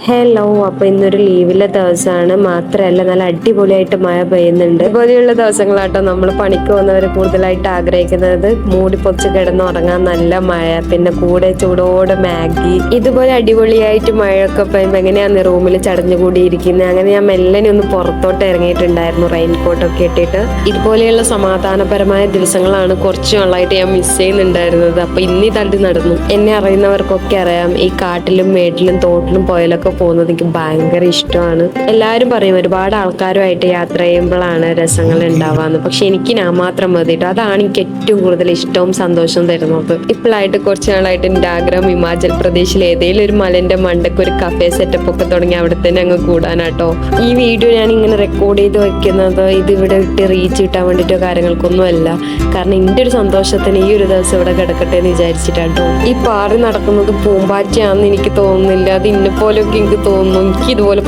Hello, അപ്പൊ ഇന്നൊരു ലീവിലെ ദിവസമാണ്. മാത്രമല്ല നല്ല അടിപൊളിയായിട്ട് മഴ പെയ്യുന്നുണ്ട്. ഇതുപോലെയുള്ള ദിവസങ്ങളാട്ടോ നമ്മൾ പണിക്ക് പോകുന്നവർ കൂടുതലായിട്ട് ആഗ്രഹിക്കുന്നത്. മൂടി പൊച്ച് കിടന്നുറങ്ങാൻ നല്ല മഴ, പിന്നെ കൂടെ ചൂടോടെ മാഗി. ഇതുപോലെ അടിപൊളിയായിട്ട് മഴയൊക്കെ പെയ്യുമ്പോൾ എങ്ങനെയാന്ന് റൂമിൽ ചടഞ്ഞുകൂടിയിരിക്കുന്നത്. അങ്ങനെ ഞാൻ മെല്ലനെ ഒന്ന് പുറത്തോട്ട് ഇറങ്ങിയിട്ടുണ്ടായിരുന്നു, റെയിൻകോട്ടൊക്കെ ഇട്ടിട്ട്. ഇതുപോലെയുള്ള സമാധാനപരമായ ദിവസങ്ങളാണ് കുറച്ച് നാളായിട്ട് ഞാൻ മിസ് ചെയ്യുന്നുണ്ടായിരുന്നത്. അപ്പൊ ഇന്നീ തള്ളി നടന്നു. എന്നെ അറിയുന്നവർക്കൊക്കെ അറിയാം, ഈ കാട്ടിലും മേട്ടിലും തോട്ടിലും പോയാലൊക്കെ പോകുന്നത് എനിക്ക് ഭയങ്കര ഇഷ്ടമാണ്. എല്ലാവരും പറയും ഒരുപാട് ആൾക്കാരുമായിട്ട് യാത്ര ചെയ്യുമ്പോഴാണ് രസങ്ങൾ ഉണ്ടാവാന്ന്. പക്ഷെ എനിക്ക് ഞാൻ മാത്രം മതിട്ടോ. അതാണ് എനിക്ക് ഏറ്റവും കൂടുതൽ ഇഷ്ടവും സന്തോഷവും തരുന്നത്. ഇപ്പോഴായിട്ട് കുറച്ച് നാളായിട്ട് എൻ്റെ ആഗ്രഹം ഹിമാചൽ പ്രദേശിൽ ഏതെങ്കിലും ഒരു മലന്റെ മണ്ടയ്ക്ക് ഒരു കഫേ സെറ്റപ്പ് ഒക്കെ തുടങ്ങി അവിടെ തന്നെ അങ്ങ് കൂടാനാട്ടോ. ഈ വീഡിയോ ഞാൻ ഇങ്ങനെ റെക്കോർഡ് ചെയ്ത് വെക്കുന്നത് ഇത് ഇവിടെ ഇട്ട് റീച്ച് കിട്ടാൻ വേണ്ടിയിട്ടോ കാര്യങ്ങൾക്കൊന്നും അല്ല. കാരണം എൻ്റെ ഒരു സന്തോഷത്തിന് ഈ ഒരു ദിവസം ഇവിടെ കിടക്കട്ടെ എന്ന് വിചാരിച്ചിട്ടാട്ടോ. ഈ പാറി നടക്കുന്നത് പൂമ്പാറ്റയാണെന്ന് എനിക്ക് തോന്നുന്നില്ല. അത് ഇന്നെ പോലെയൊക്കെ എനിക്ക് തോന്നുന്നു. എനിക്ക് ഇതുപോലെ